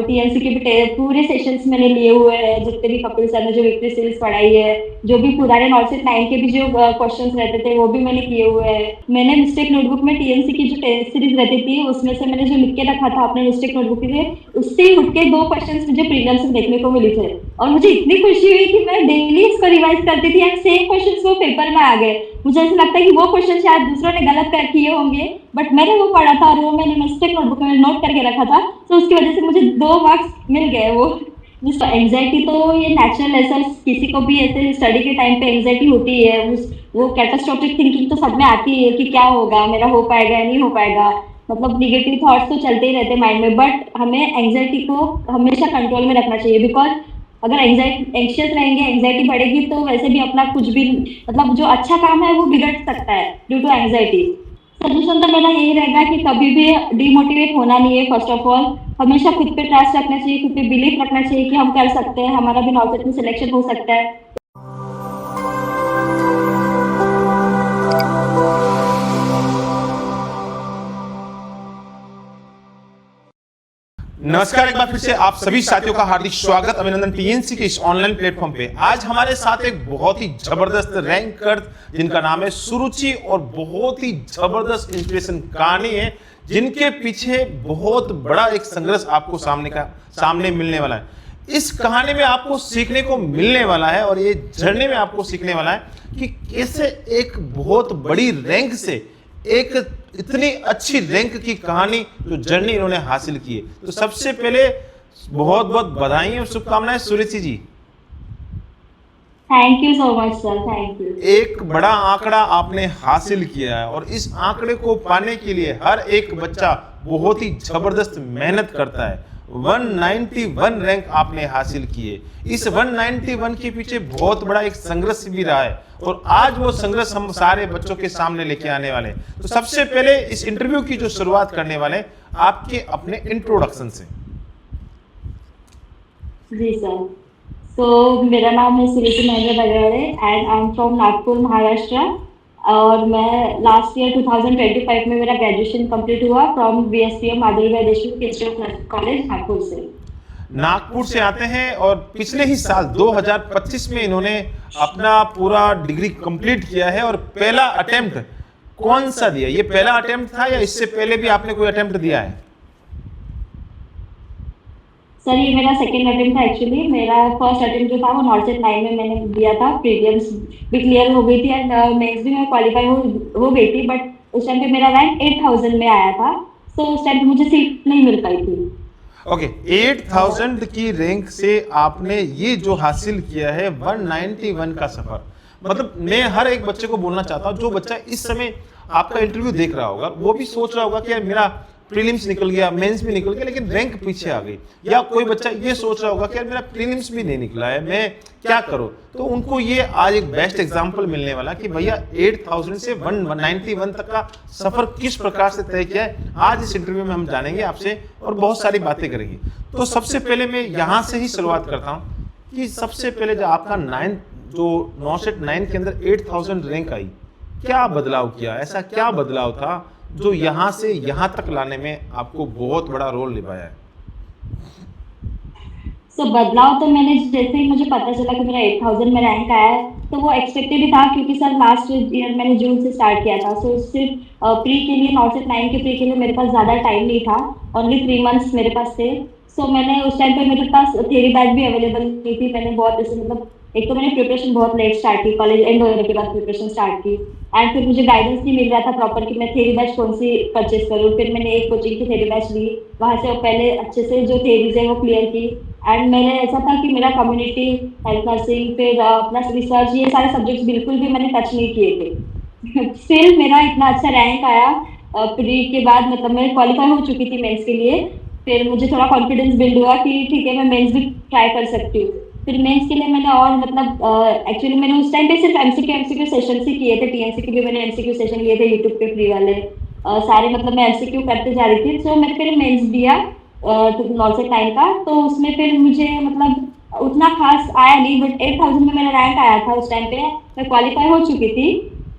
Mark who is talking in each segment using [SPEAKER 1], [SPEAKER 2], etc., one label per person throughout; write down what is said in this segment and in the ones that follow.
[SPEAKER 1] और टीएनसी के भी पूरे सेशंस मैंने लिए हुए हैं, जितने भी कपिल सर ने जो विक्ट्री सीरीज पढ़ाई है, जो भी पुराने नॉट सेट 9 के भी जो क्वेश्चंस रहते थे वो भी मैंने किए हुए हैं। मैंने मिस्टेक नोटबुक में टीएनसी की जो टेस्ट सीरीज रहती थी उसमें से मैंने जो लिख के रखा था अपने मिस्टेक नोटबुक में, उससे ही उठ के 2 क्वेश्चंस मुझे प्रीलिम्स में देखने को मिले थे और मुझे इतनी खुशी हुई कि मैं डेली इसको रिवाइज करती थी एंड सेम क्वेश्चंस वो पेपर में आ गए। मुझे ऐसा लगता है कि वो क्वेश्चन शायद दूसरों ने गलत कर किए होंगे, बट मैंने वो पढ़ा था और वो मैंने मिस्टेक नोटबुक में नोट करके रखा था, तो उसकी वजह से मुझे 2 मार्क्स मिल गए वो। जिसको एंजाइटी तो ये नेचुरल है सर, किसी को भी ऐसे स्टडी के टाइम पे एंजाइटी होती है, वो कैटास्ट्रोफिक थिंकिंग तो सब में आती है कि क्या होगा, मेरा हो पाएगा या नहीं हो पाएगा, मतलब निगेटिव थॉट्स तो चलते ही रहते हैं माइंड में, बट हमें एंजाइटी को हमेशा कंट्रोल में रखना चाहिए। बिकॉज अगर एंशियस रहेंगे, एंजाइटी बढ़ेगी तो वैसे भी अपना कुछ भी मतलब जो अच्छा काम है वो बिगड़ सकता है ड्यू टू एंजाइटी। सजेशन तो मेरा यही रहेगा कि कभी भी डिमोटिवेट होना नहीं है। फर्स्ट ऑफ ऑल हमेशा खुद पे ट्रस्ट रखना चाहिए, खुद पे बिलीफ रखना चाहिए कि हम कर सकते हैं, हमारा भी नॉलेज में सिलेक्शन हो सकता है।
[SPEAKER 2] नमस्कार, एक बार फिर से आप सभी साथियों का हार्दिक स्वागत, अभिनंदन टीएनसी के इस ऑनलाइन प्लेटफॉर्म पे। आज हमारे साथ एक बहुत ही जबरदस्त रैंकर जिनका नाम है सुरुचि और बहुत ही जबरदस्त इंस्पिरेशन कहानी है, जिनके पीछे बहुत बड़ा एक संघर्ष आपको सामने मिलने वाला है। इस कहानी में आपको सीखने को मिलने वाला है और ये जर्नी में आपको सीखने वाला है कि कैसे एक बहुत बड़ी रैंक से एक इतनी अच्छी रैंक की कहानी जो जर्नी इन्होंने हासिल की है। तो सबसे पहले बहुत बहुत बधाई और शुभकामनाएं Suruchi ji.
[SPEAKER 1] Thank you so much sir, thank you.
[SPEAKER 2] एक बड़ा आंकड़ा आपने हासिल किया है और इस आंकड़े को पाने के लिए हर एक बच्चा बहुत ही जबरदस्त मेहनत करता है। 191 रैंक आपने हासिल की है। इस 191 के पीछे बहुत बड़ा एक संघर्ष भी रहा है और आज वो संघर्ष हम सारे बच्चों के सामने लेके आने वाले हैं। तो सबसे पहले इस इंटरव्यू की जो शुरुआत करने वाले आपके अपने इंट्रोडक्शन से।
[SPEAKER 1] जी सर, तो मेरा नाम है Suruchi Mahendra Bagde and I am from Nagpur Maharashtra और मैं लास्ट ईयर 2025 में मेरा ग्रेजुएशन कंप्लीट हुआ from BSPM Madhuri Deshmukh institute college Nagpur से।
[SPEAKER 2] नागपुर से आते हैं और पिछले ही साल 2025 में इन्होंने अपना पूरा डिग्री कंप्लीट किया है और पहला अटेम्प्ट कौन सा दिया? ये पहला अटेम्प्ट था या इससे पहले भी आपने कोई अटेम्प्ट दिया है?
[SPEAKER 1] सर ये मेरा सेकेंड अटेम्प्ट था एक्चुअली। मेरा फर्स्ट अटेम्प्ट जो था वो नॉट सेट 9 में मैंने दिया था, प्रीलिम्स भी क्लियर हो गई थी एंड मेंस भी मैं क्वालिफाई हो गई थी, बट उस टाइम पे मेरा रैंक 8000 में आया था, तो उस टाइम पे मुझे सीट नहीं मिल पाई थी।
[SPEAKER 2] ओके, 8000 की रैंक से आपने ये जो हासिल किया है 191 का सफर, मतलब मैं हर एक बच्चे को बोलना चाहता हूँ, जो बच्चा इस समय आपका इंटरव्यू देख रहा होगा वो भी सोच रहा होगा कि यार मेरा प्रीलिम्स निकल गया, मेंस भी निकल गया, लेकिन रैंक पीछे आ गई। या कोई बच्चा ये सोच रहा होगा कि यार मेरा प्रीलिम्स भी नहीं निकला है, मैं क्या करूं? तो उनको ये आज एक बेस्ट एग्जांपल मिलने वाला कि भैया 8000 से 191 तक का सफर किस प्रकार से तय किया है, आज इस इंटरव्यू में हम जानेंगे आपसे और बहुत सारी बातें करेंगे। तो सबसे पहले मैं यहाँ से ही शुरुआत करता हूँ कि सबसे पहले जो आपका 9 के अंदर 8000 रैंक आई, क्या बदलाव किया? ऐसा क्या बदलाव था जो यहाँ से यहाँ तक लाने में आपको बहुत बड़ा रोल निभाया है?
[SPEAKER 1] बदलाव तो मैंने जैसे ही मुझे पता चला कि मेरा 8000 में रैंक आया है तो वो एक्सपेक्टेड ही था, क्योंकि सर लास्ट ईयर मैंने जून से स्टार्ट किया था, सो सिर्फ प्री के लिए नॉट सेट 9 के प्री के लिए मेरे पास ज़्यादा टाइम नहीं था, ओनली 3 मंथ्स मेरे पास थे। सो मैंने उस टाइम पे मेरे पास थ्योरी बैच भी अवेलेबल नहीं थी। मैंने बहुत ऐसे मतलब एक तो मैंने प्रिपरेशन बहुत लेट स्टार्ट की, कॉलेज एंड होने के बाद प्रिपरेशन स्टार्ट की एंड फिर मुझे गाइडेंस नहीं मिल रहा था प्रॉपर कि मैं थ्योरी बैच कौन सी परचेज करूँ। फिर मैंने एक कोचिंग की थ्योरी बैच ली, वहाँ से पहले अच्छे से जो थ्योरीज है वो क्लियर की एंड मैंने ऐसा था कि मेरा कम्युनिटी, हेल्थ नर्सिंग, फिर प्लस रिसर्च, ये सारे सब्जेक्ट्स बिल्कुल भी मैंने टच नहीं किए थे। स्टिल मेरा इतना अच्छा रैंक आया प्री के बाद, मतलब मैं क्वालिफाई हो चुकी थी मेंस के लिए। फिर मुझे थोड़ा कॉन्फिडेंस बिल्ड हुआ कि ठीक है मैं मेंस भी ट्राई कर सकती हूँ। फिर मेंस के लिए मैंने और मतलब एक्चुअली मैंने उस टाइम पे सिर्फ एमसीक्यू सेशंस ही किए थे। टीएनसी के भी मैंने एमसीक्यू सेशन लिए थे यूट्यूब पे फ्री वाले, सारे मतलब मैं एमसीक्यू करते जा रही थी। सो मैंने फिर मेंस दिया नॉट सेट 9 का, तो उसमें फिर मुझे मतलब उतना खास आया नहीं, बट 8000 में मेरा रैंक आया था। उस टाइम पे मैं क्वालिफाई हो चुकी थी,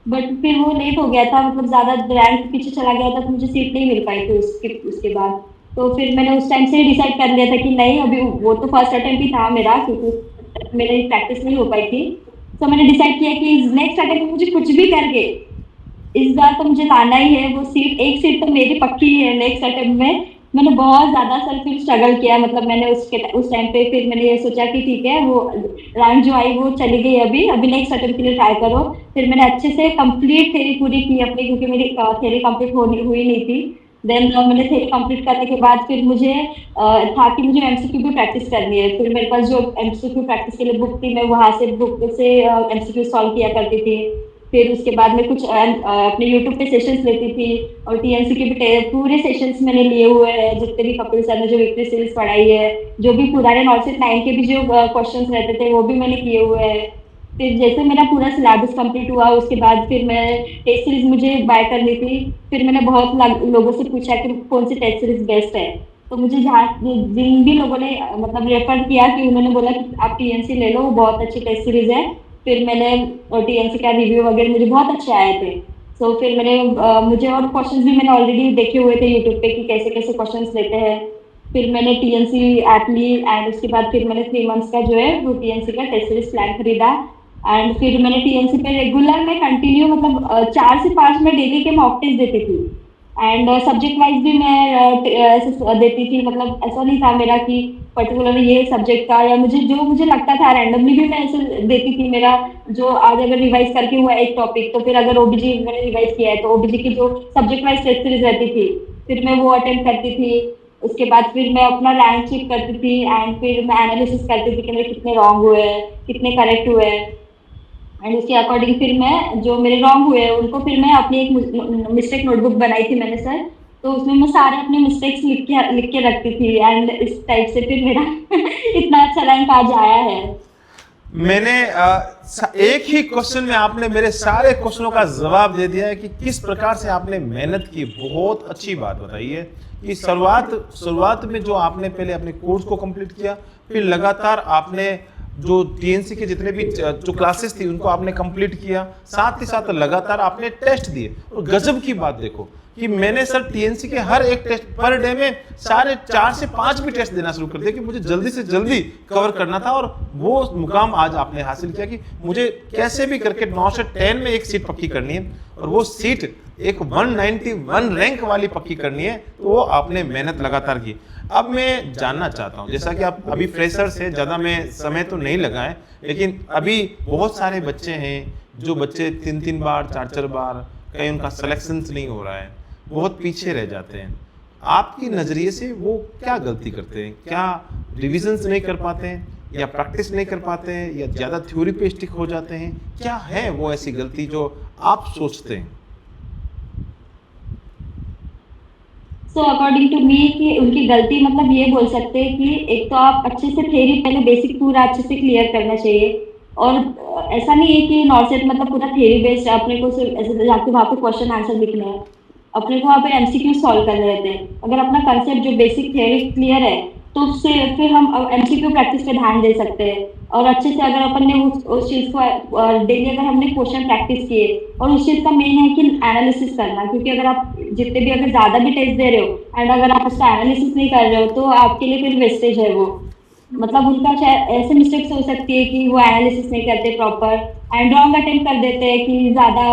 [SPEAKER 1] बट फिर वो लेट हो गया था, मतलब ज़्यादा रैंक पीछे चला गया था तो मुझे सीट नहीं मिल पाई थी उसके बाद। तो फिर मैंने उस टाइम से ही डिसाइड कर लिया था कि नहीं, अभी वो तो फर्स्ट अटेम्प्ट ही था मेरा, क्योंकि मेरी प्रैक्टिस नहीं हो पाई थी। तो मैंने डिसाइड किया कि नेक्स्ट अटेम्प्ट में मुझे कुछ भी करके इस बार तो मुझे लाना ही है वो सीट। एक सीट तो मेरी पक्की ही है नेक्स्ट अटेम्प्ट में। मैंने बहुत ज़्यादा सर फिर स्ट्रगल किया, मतलब मैंने उस टाइम पे फिर मैंने ये सोचा कि ठीक है, वो रैंक जो आई वो चली गई, अभी अभी नेक्स्ट अटेम्प्ट के लिए ट्राई करो। फिर मैंने अच्छे से कंप्लीट थ्योरी पूरी की अपनी, क्योंकि मेरी थ्योरी कंप्लीट हुई नहीं थी। देन मैंने थ्योरी कंप्लीट करने के बाद फिर मुझे था कि मुझे एमसीक्यू भी प्रैक्टिस करनी है। फिर मेरे पास जो एमसीक्यू प्रैक्टिस के लिए बुक थी, मैं वहाँ से बुक से एमसीक्यू सॉल्व किया करती थी। फिर उसके बाद में कुछ अपने यूट्यूब पे सेशंस लेती थी, और टीएनसी के भी पूरे सेशंस मैंने लिए हुए हैं, जितने भी कपिल सर ने जो विक्ट्री सीरीज पढ़ाई है, जो भी पुराने नॉर्सेट 9 के भी जो क्वेश्चंस रहते थे वो भी मैंने किए हुए हैं। फिर जैसे मेरा पूरा सिलेबस कंप्लीट हुआ, उसके बाद फिर मैं टेस्ट सीरीज मुझे बाय करनी थी। फिर मैंने बहुत लोगों से पूछा कि कौन सी टेस्ट सीरीज बेस्ट है। तो मुझे जहाँ जिन भी लोगों ने मतलब रेफर किया, कि उन्होंने बोला कि आप टीएनसी ले लो, वो बहुत अच्छी टेस्ट सीरीज है। फिर मैंने टीएनसी का रिव्यू वगैरह मुझे बहुत अच्छे आए थे। सो फिर मैंने मुझे और क्वेश्चंस भी मैंने ऑलरेडी देखे हुए थे यूट्यूब पे कि कैसे कैसे क्वेश्चंस लेते हैं। फिर मैंने टीएनसी ऐप ली, एंड उसके बाद फिर मैंने 3 मंथ्स का जो है वो टीएनसी का टेस्ट सीरीज प्लान खरीदा। एंड फिर मैंने टीएनसी पे रेगुलर में कंटिन्यू, मतलब 4 से 5 में डेली के मॉक टेस्ट देती थी। एंड सब्जेक्ट वाइज भी मैं ऐसे देती थी, मतलब ऐसा नहीं था मेरा कि पर्टिकुलर ये सब्जेक्ट का, या मुझे लगता था रैंडमली भी मैं ऐसे देती थी। मेरा जो आज अगर रिवाइज करके हुआ एक टॉपिक, तो फिर अगर ओबीजी मैंने रिवाइज किया है तो ओबीजी की जो सब्जेक्ट वाइज टेस्ट सीरीज रहती थी, फिर मैं वो अटेम्प्ट करती थी। उसके बाद फिर मैं अपना रैंक चेक करती थी, एंड फिर मैं एनालिसिस करती थी कि मेरे कितने रॉन्ग हुए हैं, कितने करेक्ट हुए हैं। एंड उसके अकॉर्डिंग फिर मैं जो मेरे रॉन्ग हुए उनको फिर मैं अपनी एक मिस्टेक नोटबुक बनाई थी मैंने सर। तो उसमें मैं सारे अपने मिस्टेक्स लिख के रखती थी, एंड इस टाइप से फिर मेरा इतना अच्छा रैंक आज आया है।
[SPEAKER 2] मैंने एक ही क्वेश्चन में आपने मेरे सारे क्वेश्चनों का जवाब दे दिया है कि किस प्रकार से आपने मेहनत की। बहुत अच्छी बात बताई है कि शुरुआत में जो आपने पहले अपने कोर्स को कंप्लीट किया, फिर लगातार आपने जो टीएनसी के जितने भी जो क्लासेस थी उनको आपने कंप्लीट किया, साथ ही साथ लगातार आपने टेस्ट दिए। और गजब की बात देखो कि मैंने सर टीएनसी के हर एक टेस्ट पर डे में 4 से 5 भी टेस्ट देना शुरू कर दिया कि मुझे जल्दी से जल्दी कवर करना था। और वो मुकाम आज आपने हासिल किया कि मुझे कैसे भी करके 9 से 10 में एक सीट पक्की करनी है, और वो सीट एक 191 रैंक वाली पक्की करनी है। तो वो आपने मेहनत लगातार की। अब मैं जानना चाहता हूँ, जैसा कि आप अभी फ्रेशर्स हैं, ज़्यादा में समय तो नहीं लगा है, लेकिन अभी बहुत सारे बच्चे हैं जो बच्चे 3-3 बार 4-4 बार, कहीं उनका सिलेक्शन नहीं हो रहा है, बहुत पीछे रह जाते हैं। आपकी नज़रिए से वो क्या गलती करते हैं? क्या रिविजन्स नहीं कर पाते हैं, या प्रैक्टिस नहीं कर पाते हैं, या ज़्यादा थ्योरी पे स्टिक हो जाते हैं? क्या है वो ऐसी गलती जो आप सोचते हैं?
[SPEAKER 1] सो अकॉर्डिंग टू मी कि उनकी गलती मतलब ये बोल सकते हैं कि एक तो आप अच्छे से थ्योरी पहले बेसिक पूरा अच्छे से क्लियर करना चाहिए। और ऐसा नहीं है कि नॉर्सेट मतलब पूरा थ्योरी बेस्ड अपने को सिर्फ ऐसे जाके वहाँ पे क्वेश्चन आंसर लिखना है, अपने को वहाँ पे एमसीक्यू सॉल्व करने रहते हैं। अगर अपना कंसेप्ट जो बेसिक थ्योरी क्लियर है, तो उससे फिर हम एमसीक्यू प्रैक्टिस पे ध्यान दे सकते हैं। और अच्छे से अगर अपन ने उस चीज़ को डेली अगर हमने क्वेश्चन प्रैक्टिस किए, और उस चीज़ का मेन है कि एनालिसिस करना, क्योंकि अगर आप जितने भी अगर ज़्यादा भी टेस्ट दे रहे हो एंड अगर आप उसका एनालिसिस नहीं कर रहे हो, तो आपके लिए फिर वेस्टेज है वो। मतलब उनका ऐसे मिस्टेक्स हो सकती है कि वो एनालिसिस नहीं करते प्रॉपर, एंड रॉन्ग अटेम्प्ट कर देते हैं कि ज़्यादा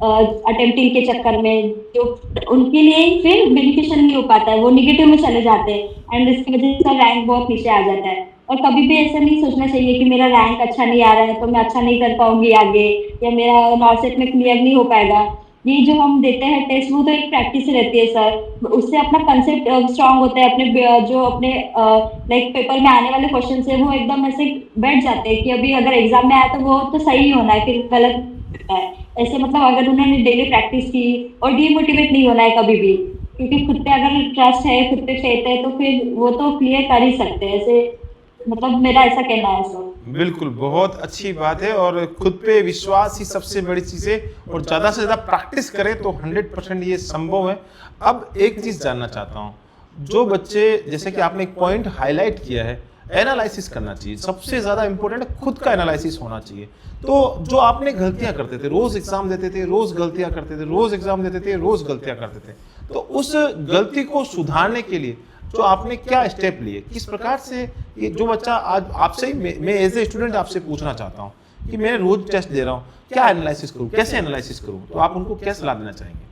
[SPEAKER 1] अटेम्प्टिंग के चक्कर में, जो उनके लिए फिर बेनिफिशियल नहीं हो पाता है, वो निगेटिव में चले जाते हैं, एंड इसकी वजह से उसका रैंक बहुत नीचे आ जाता है। और कभी भी ऐसा नहीं सोचना चाहिए कि मेरा रैंक अच्छा नहीं आ रहा है तो मैं अच्छा नहीं कर पाऊंगी आगे, या मेरा नॉर्सेट में क्लियर नहीं हो पाएगा। ये जो हम देते हैं टेस्ट, वो तो एक प्रैक्टिस रहती है सर, उससे अपना कंसेप्ट स्ट्रांग होता है। अपने जो अपने लाइक पेपर में आने वाले क्वेश्चन है वो एकदम ऐसे बैठ जाते हैं कि अभी अगर एग्जाम में आया तो वो तो सही होना है, फिर गलत है। ऐसे मतलब अगर उन्होंने डेली प्रैक्टिस की, और डीमोटिवेट नहीं होना है कभी भी, क्योंकि खुद पे अगर ट्रस्ट है, खुद पे फेथ है, तो फिर वो तो क्लियर कर ही सकते हैं। ऐसे मतलब मेरा ऐसा कहना है सर।
[SPEAKER 2] बिल्कुल, बहुत अच्छी बात है। और खुद पे विश्वास ही सबसे बड़ी चीज़ है, और ज़्यादा से ज़्यादा प्रैक्टिस करें तो 100% ये संभव है। अब एक चीज़ जानना चाहता हूँ, जो बच्चे, जैसे कि आपने एक पॉइंट हाईलाइट किया है, एनालिसिस करना चाहिए, सबसे ज़्यादा इंपॉर्टेंट है, खुद का एनालिसिस होना चाहिए। तो जो आपने गलतियाँ करते थे, रोज़ एग्जाम देते थे, रोज़ गलतियाँ करते थे, रोज़ एग्जाम देते थे, रोज़ गलतियाँ करते थे, तो उस गलती को सुधारने के लिए जो आपने क्या स्टेप लिए, किस प्रकार से ये जो बच्चा आज आपसे ही मैं एज ए स्टूडेंट आपसे पूछना चाहता हूँ कि मैं रोज टेस्ट दे रहा हूँ, क्या एनालिसिस करूँ, कैसे एनालिसिस करूँ, तो आप उनको क्या सलाह देना चाहेंगे?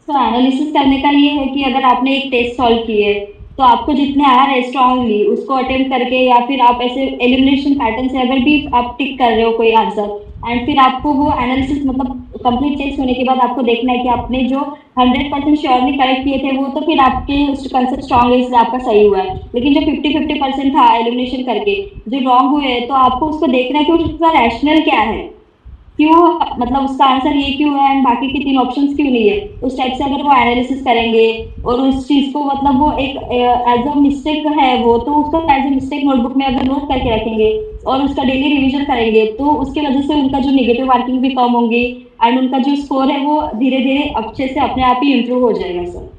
[SPEAKER 1] तो एनालिसिस करने का ये है कि अगर आपने एक टेस्ट सॉल्व किए तो आपको जितने आ रहे स्ट्रांगली उसको अटेम्प्ट करके, या फिर आप ऐसे एलिमिनेशन पैटर्न से अगर भी आप टिक कर रहे हो कोई आंसर, एंड फिर आपको वो एनालिसिस मतलब कंप्लीट टेस्ट होने के बाद आपको देखना है कि आपने जो 100% श्योरली करेक्ट किए थे वो तो फिर आपके कंसेप्ट स्ट्रांग है इसलिए आपका सही हुआ है, लेकिन जो 50-50% था एलिमिनेशन करके जो रॉन्ग हुए तो आपको उसको देखना है कि उसका रैशनल क्या है, क्यों, मतलब उसका आंसर ये क्यों है एंड बाकी के 3 ऑप्शंस क्यों नहीं है। उस टाइप से अगर वो एनालिसिस करेंगे और उस चीज को मतलब वो एक एज अ मिस्टेक है वो तो उसको एज अ मिस्टेक नोटबुक में अगर नोट करके रखेंगे और उसका डेली रिवीजन करेंगे तो उसके वजह से उनका जो नेगेटिव मार्किंग भी कम होंगी एंड उनका जो स्कोर है वो धीरे धीरे अच्छे से अपने आप ही इम्प्रूव हो जाएगा सर।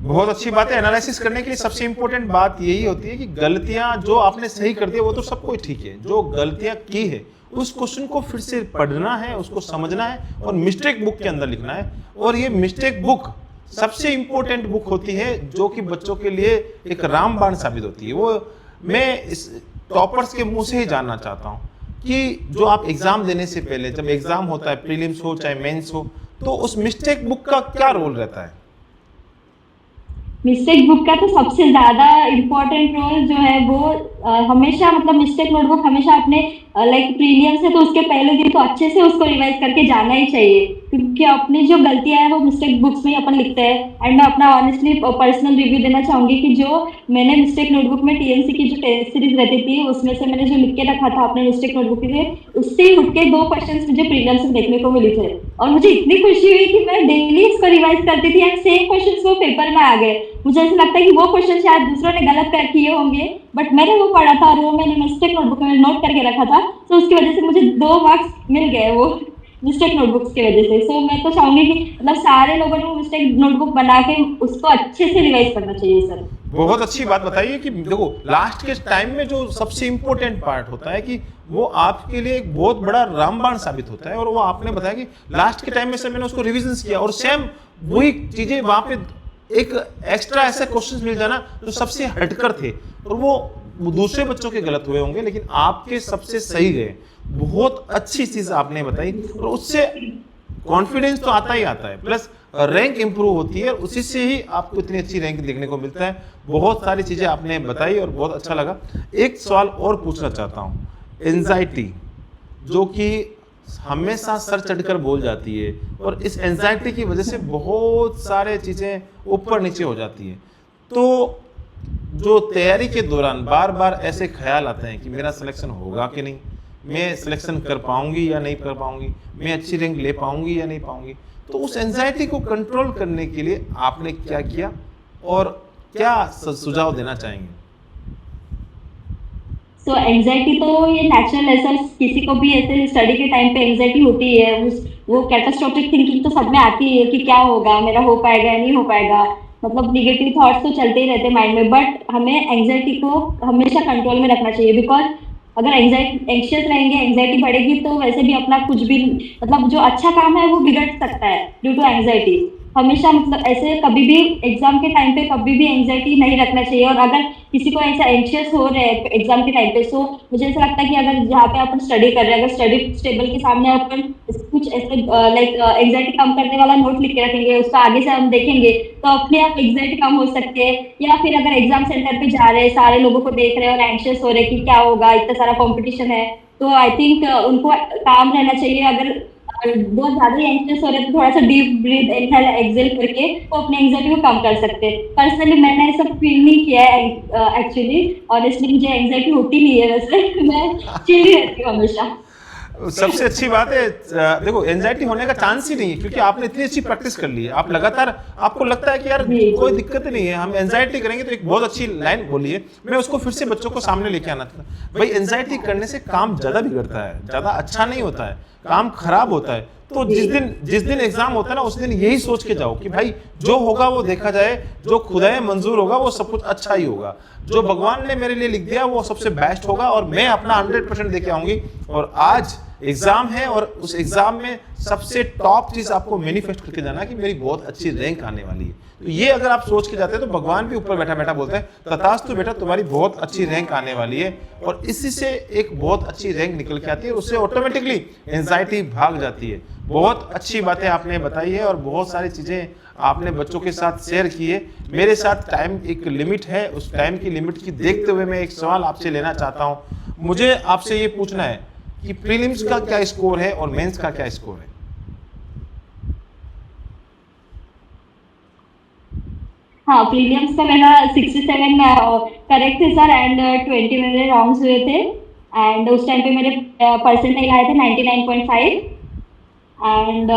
[SPEAKER 2] बहुत अच्छी बात है। एनालिसिस करने के लिए सबसे इंपॉर्टेंट बात यही होती है कि गलतियां जो आपने सही कर दी वो तो सब कुछ ठीक है, जो गलतियां की है उस क्वेश्चन को फिर से पढ़ना है, उसको समझना है और मिस्टेक बुक के अंदर लिखना है। और ये मिस्टेक बुक सबसे इंपॉर्टेंट बुक होती है जो कि बच्चों के लिए एक रामबाण साबित होती है। वो मैं इस टॉपर्स के मुंह से ही जानना चाहता हूँ कि जो आप एग्जाम देने से पहले, जब एग्जाम होता है, प्रीलिम्स हो चाहे मेंस हो, तो उस मिस्टेक बुक का क्या रोल रहता है?
[SPEAKER 1] मिस्टेक बुक का तो सबसे ज्यादा इम्पोर्टेंट रोल जो है वो हमेशा मतलब मिस्टेक नोटबुक हमेशा अपने लाइक प्रीलियम से तो उसके पहले दिन तो अच्छे से उसको रिवाइज करके जाना ही चाहिए, क्योंकि अपनी जो गलतियां हैं वो मिस्टेक बुक्स में ही अपन लिखते हैं। एंड मैं अपना ऑनेस्टली पर्सनल रिव्यू देना चाहूंगी कि जो मैंने मिस्टेक नोटबुक में टीएमसी की जो टेस्ट सीरीज रहती थी उसमें से मैंने जो लिख के रखा था अपने मिस्टेक नोटबुक के, उससे उठ के 2 क्वेश्चन मुझे प्रीलियम से देखने को मिले थे और मुझे इतनी खुशी हुई कि मैं डेली इसको रिवाइज करती थी एंड सेम क्वेश्चन वो पेपर में आ गए। मुझे ऐसा लगता है कि वो क्वेश्चन शायद दूसरों ने गलत कर किए होंगे बट मैंने वो पढ़ा था और वो मैंने मिस्टेक नोटबुक में नोट करके रखा था, तो उसकी वजह से मुझे 2 मार्क्स मिल गए वो मिस्टेक नोटबुक्स की वजह से। सो मैं तो चाहूंगी कि मतलब सारे लोगों ने वो मिस्टेक नोटबुक बना के उसको अच्छे से रिवाइज करना चाहिए सर।
[SPEAKER 2] बहुत अच्छी बात बताइए कि देखो लास्ट के टाइम में जो सबसे इंपॉर्टेंट पार्ट होता है कि वो आपके लिए एक बहुत बड़ा रामबाण साबित होता है, और वो आपने बताया कि लास्ट के टाइम में से मैंने उसको रिविजन किया और सेम वही चीजें वहां पे एक एक्स्ट्रा ऐसे क्वेश्चंस मिल जाना जो सबसे हटकर थे और वो दूसरे बच्चों के गलत हुए होंगे लेकिन आपके सबसे सही गए। बहुत अच्छी चीज आपने बताई और उससे कॉन्फिडेंस तो आता ही आता है, प्लस रैंक इंप्रूव होती है, उसी से ही आपको इतनी अच्छी रैंक देखने को मिलता है। बहुत सारी चीजें आपने बताई और बहुत अच्छा लगा। एक सवाल और पूछना चाहता हूँ, एंजाइटी जो कि हमेशा सर चढ़कर बोल जाती है और इस एंजाइटी की वजह से बहुत सारे चीजें ऊपर नीचे हो जाती है, तो जो तैयारी के दौरान बार बार ऐसे ख्याल आते हैं कि मेरा सिलेक्शन होगा कि नहीं, मैं सिलेक्शन कर पाऊंगी या नहीं कर पाऊंगी, मैं अच्छी रैंक ले पाऊंगी या नहीं पाऊंगी, तो उस एंजाइटी को कंट्रोल करने के लिए आपने क्या किया और क्या सुझाव देना चाहेंगे?
[SPEAKER 1] तो एंजाइटी तो ये नेचुरल है सर, किसी को भी ऐसे स्टडी के टाइम पे एंजाइटी होती है, वो कैटास्ट्रोफिक थिंकिंग तो सब में आती है कि क्या होगा, मेरा हो पाएगा या नहीं हो पाएगा, मतलब निगेटिव थॉट्स तो चलते ही रहते हैं माइंड में। बट हमें एंजाइटी को हमेशा कंट्रोल में रखना चाहिए, बिकॉज अगर एंशियस रहेंगे, एंजाइटी बढ़ेगी तो वैसे भी अपना कुछ भी मतलब जो अच्छा काम है वो बिगड़ सकता है ड्यू टू एंजाइटी। हमेशा मतलब ऐसे कभी भी एग्जाम के टाइम पे कभी भी एंजाइटी नहीं रखना चाहिए। और अगर किसी को ऐसा एंशियस हो रहे हैं एग्जाम के टाइम पे, सो मुझे ऐसा लगता है कि अगर जहाँ पे अपन स्टडी कर रहे हैं, अगर स्टडी टेबल के सामने अपन कुछ ऐसे लाइक एंजाइटी कम करने वाला नोट लिख के रखेंगे, उसका आगे से हम देखेंगे तो अपने आप एंजाइटी कम हो सकती है। या फिर अगर एग्जाम सेंटर पे जा रहे हैं, सारे लोगों को देख रहे हैं और एंशियस हो रहे हैं कि क्या होगा, इतना सारा कॉम्पिटिशन है, तो आई थिंक उनको काम रहना चाहिए। अगर बहुत ज्यादा एंशियस हो रहे हैं तो थोड़ा सा डीप ब्रीथ इनहेल एक्सहेल करके वो अपने एंजाइटी को कम कर सकते हैं। पर्सनली मैंने ऐसा फील नहीं किया है एक्चुअली, ऑनेस्टली मुझे एंजाइटी होती नहीं है, वैसे मैं चिल ही रहती हूँ हमेशा।
[SPEAKER 2] सबसे अच्छी बात है, देखो एंजाइटी होने का चांस ही नहीं है क्योंकि आपने इतनी अच्छी प्रैक्टिस कर ली है, आप लगातार, आपको लगता है कि यार कोई दिक्कत नहीं है, हम एंजाइटी करेंगे। तो एक बहुत अच्छी लाइन बोली है, मैं उसको फिर से बच्चों को सामने लेके आना था। भाई एंजाइटी करने से काम ज्यादा बिगड़ता है, ज्यादा अच्छा नहीं होता है, काम खराब होता है। तो जिस दिन एग्जाम होता है ना उस दिन यही सोच के जाओ कि भाई जो होगा वो देखा जाए, जो खुदाए मंजूर होगा वो सब कुछ अच्छा ही होगा, जो भगवान ने मेरे लिए लिख दिया वो सबसे बेस्ट होगा और मैं अपना 100% देके आऊंगी। और आज एग्जाम है और उस एग्जाम में सबसे टॉप चीज आपको मैनिफेस्ट करके जाना कि मेरी बहुत अच्छी रैंक आने वाली है। तो ये अगर आप सोच के जाते हैं तो भगवान भी ऊपर बैठा बैठा बोलता है तथास्तु बेटा तुम्हारी बहुत अच्छी रैंक आने वाली है, और इसी से एक बहुत अच्छी रैंक निकल के आती है, उससे ऑटोमेटिकली एंजाइटी भाग जाती है। बहुत अच्छी बातें आपने बताई है और बहुत सारी चीजें आपने बच्चों के साथ शेयर की है। मेरे साथ टाइम एक लिमिट है, उस टाइम की लिमिट की देखते हुए मैं एक सवाल आपसे लेना चाहता हूँ। मुझे आपसे ये पूछना है कि प्रीलिम्स का क्या स्कोर है और मेंस का क्या स्कोर है?
[SPEAKER 1] हाँ, प्रीलियम्स का मेरा 67 करेक्ट थे सर, एंड 20 मेरे रॉन्ग्स हुए थे, एंड उस टाइम पे मेरे परसेंटाइल आए थे 99.5, एंड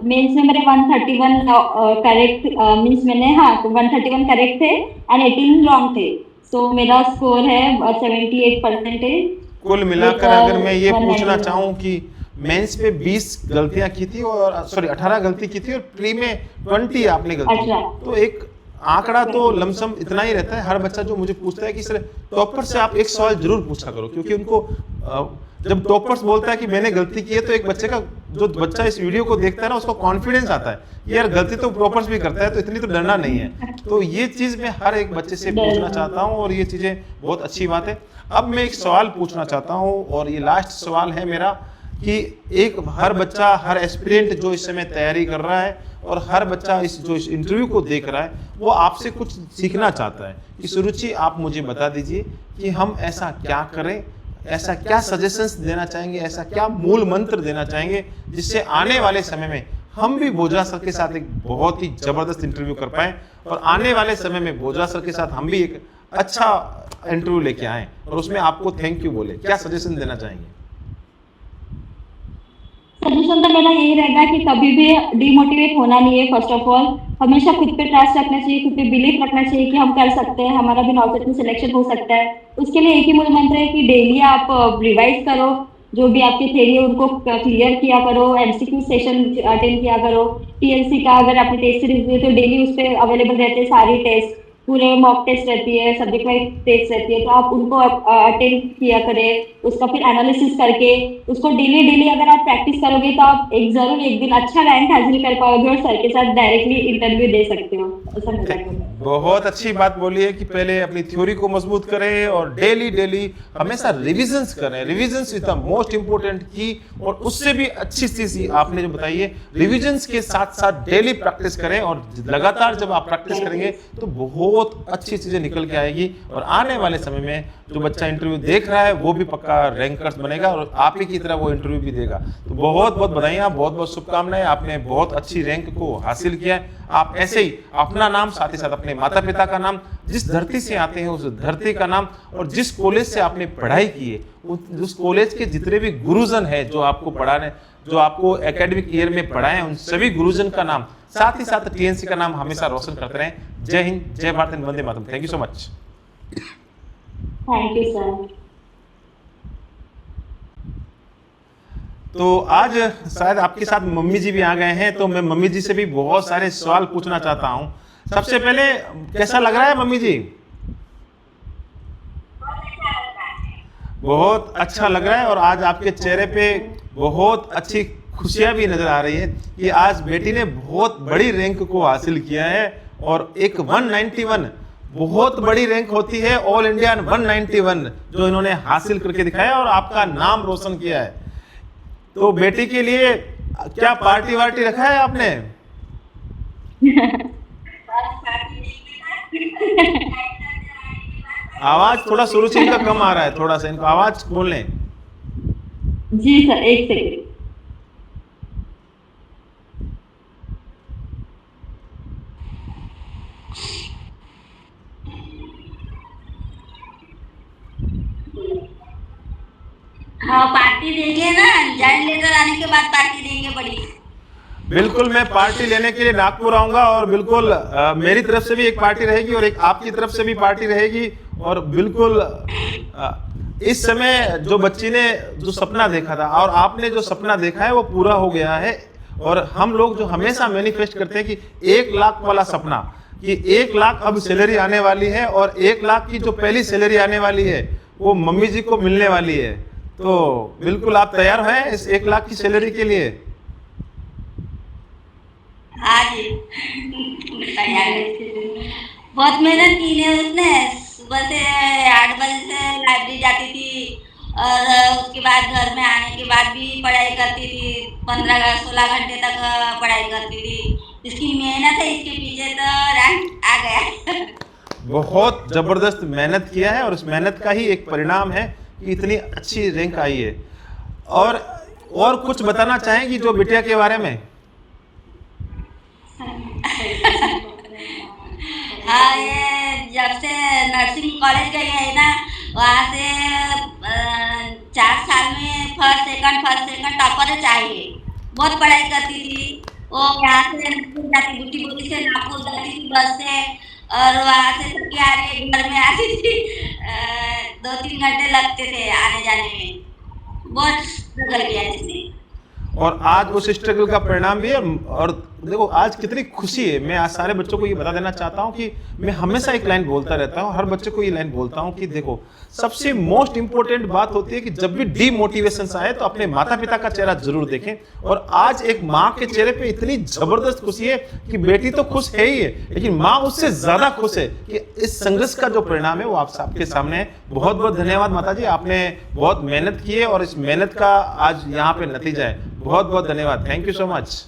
[SPEAKER 1] मेंस में मेरे 131 करेक्ट, मीन्स मैंने 131 करेक्ट थे एंड 18 रॉन्ग थे, सो मेरा स्कोर है 78%।
[SPEAKER 2] कुल मिलाकर अगर मैं ये पूछना चाहूँ कि मेंस पे 20 गलतियां की थी और 18 गलती की थी और प्री में 20 आपने गलती की, तो एक आंकड़ा तो लमसम इतना ही रहता है। हर बच्चा जो मुझे पूछता है कि सर टॉपर से आप एक सवाल जरूर पूछा करो, क्योंकि उनको जब टॉपर्स बोलता है कि मैंने गलती की है तो एक बच्चे का, जो बच्चा इस वीडियो को देखता है ना, उसको कॉन्फिडेंस आता है कि यार गलती तो टॉपर्स भी करता है तो इतनी तो डरना नहीं है। तो ये चीज मैं हर एक बच्चे से पूछना चाहता हूँ और ये चीजें बहुत अच्छी बात है। अब मैं एक सवाल पूछना चाहता हूँ और ये लास्ट सवाल है मेरा कि एक हर बच्चा, हर एस्पिरेंट जो इस समय तैयारी कर रहा है और हर बच्चा इस इंटरव्यू को देख रहा है, वो आपसे कुछ सीखना चाहता है कि सुरुचि आप मुझे बता दीजिए कि हम ऐसा क्या करें, ऐसा क्या सजेशंस देना चाहेंगे, ऐसा क्या मूल मंत्र देना चाहेंगे जिससे आने वाले समय में हम भी बोजरा सर के साथ एक बहुत ही जबरदस्त इंटरव्यू कर पाए और आने वाले समय में बोजरा सर के साथ हम भी एक अच्छा इंटरव्यू लेके आए और उसमें आपको थैंक यू बोले। क्या सजेशन देना चाहेंगे?
[SPEAKER 1] सजेशन तो मेरा यही रहेगा कि कभी भी डिमोटिवेट होना नहीं है। फर्स्ट ऑफ ऑल हमेशा खुद पे ट्रस्ट रखना चाहिए, खुद पे बिलीव रखना चाहिए कि हम कर सकते हैं, हमारा भी नॉलेज में सिलेक्शन हो सकता है। उसके लिए एक ही मूल मंत्र है कि डेली आप रिवाइज करो, जो भी आपकी थ्योरी है उनको क्लियर किया करो, एमसीक्यू सेशन अटेंड किया करो, टीएलसी का अगर आपने टेस्ट सीरीज दी तो डेली उस पर अवेलेबल रहते हैं सारी टेस्ट, पूरे मॉक टेस्ट रहती है, सब्जेक्ट वाइज टेस्ट रहती है, तो आप उनको अटेंड किया करें, उसका फिर एनालिसिस करके उसको डेली अगर आप प्रैक्टिस करोगे तो आप जरूर एक दिन अच्छा रैंक हासिल कर पाओगे और सर के साथ डायरेक्टली इंटरव्यू दे सकते हो। ऐसा मुझे लगता है।
[SPEAKER 2] बहुत अच्छी बात बोली है कि पहले अपनी थ्योरी को मजबूत करें और डेली हमेशा रिविजन्स करें। Revisions is the most important की, और उससे भी अच्छी चीज आपने जो बताई है, रिविजन्स के साथ साथ डेली प्रैक्टिस करें और लगातार जब आप प्रैक्टिस करेंगे तो बहुत अच्छी चीजें निकल के आएगी और आने वाले समय में जो बच्चा इंटरव्यू देख रहा है वो भी पक्का रैंकर्स बनेगा और आप ही की तरह वो इंटरव्यू भी देगा। तो बहुत बहुत बधाइयां, बहुत बहुत शुभकामनाएं, आपने बहुत अच्छी रैंक को हासिल किया है। आप ऐसे ही अपना नाम, साथ ही साथ अपने माता पिता का नाम, जिस धरती से आते हैं उस धरती का नाम, और जिस कॉलेज से आपने पढ़ाई की है उस कॉलेज के जितने भी गुरुजन है जो आपको पढ़ाने, जो आपको एकेडमिक ईयर में पढ़ाए, उन सभी गुरुजन का नाम, साथ ही साथ टीएनसी का नाम हमेशा रोशन करते रहें। जय हिंद, जय भारत, वंदे मातरम। Thank you so much.
[SPEAKER 1] Thank you sir.
[SPEAKER 2] तो आज शायद आपके साथ मम्मी जी भी आ गए हैं, तो मैं मम्मी जी से भी बहुत सारे सवाल पूछना चाहता हूं। सबसे पहले कैसा लग रहा है मम्मी जी? बहुत अच्छा लग रहा है और आज आपके चेहरे पे बहुत अच्छी खुशियां भी नजर आ रही है कि आज बेटी ने बहुत बड़ी रैंक को हासिल किया है और एक 191 बहुत बड़ी रैंक होती है, ऑल इंडिया 191 जो इन्होंने हासिल करके दिखाया और आपका नाम रोशन किया है। तो बेटी के लिए क्या पार्टी वार्टी रखा है आपने? आवाज थोड़ा सुरुचि का कम आ रहा है, थोड़ा सा इनको आवाज खोल लें।
[SPEAKER 1] जी सर, एक सेकेंड।
[SPEAKER 3] हाँ, पार्टी देंगे ना, जॉइंट लेटर आने के बाद पार्टी देंगे बड़ी।
[SPEAKER 2] बिल्कुल, मैं पार्टी लेने के लिए नागपुर आऊंगा और बिल्कुल मेरी तरफ से भी एक पार्टी रहेगी और एक आपकी तरफ से भी पार्टी रहेगी। और बिल्कुल इस समय जो बच्ची ने जो सपना देखा था और आपने जो सपना देखा है वो पूरा हो गया है। और हम लोग जो हमेशा मैनिफेस्ट करते हैं कि 1 लाख वाला सपना, कि 1 लाख अब सैलरी आने वाली है और 1 लाख की जो पहली सैलरी आने वाली है वो मम्मी जी को मिलने वाली है। तो बिल्कुल आप तैयार हैं इस 1 लाख की सैलरी के लिए?
[SPEAKER 3] हाँ जी तैयार है। बहुत मेहनत की है उसने। सुबह से 8 बजे से लाइब्रेरी जाती थी और उसके बाद घर में आने के बाद भी पढ़ाई करती थी। 15-16 घंटे तक पढ़ाई करती थी। इसकी मेहनत है, इसके पीछे तो रैंक आ गया।
[SPEAKER 2] बहुत जबरदस्त मेहनत किया है और उस मेहनत का ही एक परिणाम है कि इतनी अच्छी रैंक आई है। और कुछ बताना चाहेंगी जो बिटिया के बारे में?
[SPEAKER 3] हाँ, ये जब से नर्सिंग कॉलेज गई है ना, वहाँ से 4 साल में फर्स्ट सेकंड टॉपर चाहिए। बहुत पढ़ाई करती थी वो। यहाँ से नागपुर जाती, बुटी बुटी से नागपुर जाती थी बस से, और वहाँ से थक के आ रही घर में आती थी। 2-3 घंटे लगते थे आने जाने में। बहुत स्ट्रगल किया इसने।
[SPEAKER 2] और आज उस स्ट्रगल का परिणाम भी है। और देखो आज कितनी खुशी है। मैं आज सारे बच्चों को ये बता देना चाहता हूँ कि मैं हमेशा एक लाइन बोलता रहता हूँ, हर बच्चे को ये लाइन बोलता हूँ कि देखो सबसे मोस्ट इंपॉर्टेंट बात होती है कि जब भी डीमोटिवेशन आए तो अपने माता पिता का चेहरा जरूर देखें। और आज एक माँ के चेहरे पे इतनी जबरदस्त खुशी है कि बेटी तो खुश है ही है, लेकिन माँ उससे ज्यादा खुश है कि इस संघर्ष का जो परिणाम है वो आप सबके सामने है। बहुत बहुत धन्यवाद माता जी, आपने बहुत मेहनत की है और इस मेहनत का आज यहाँ पे नतीजा है। बहुत बहुत धन्यवाद। Thank you so much.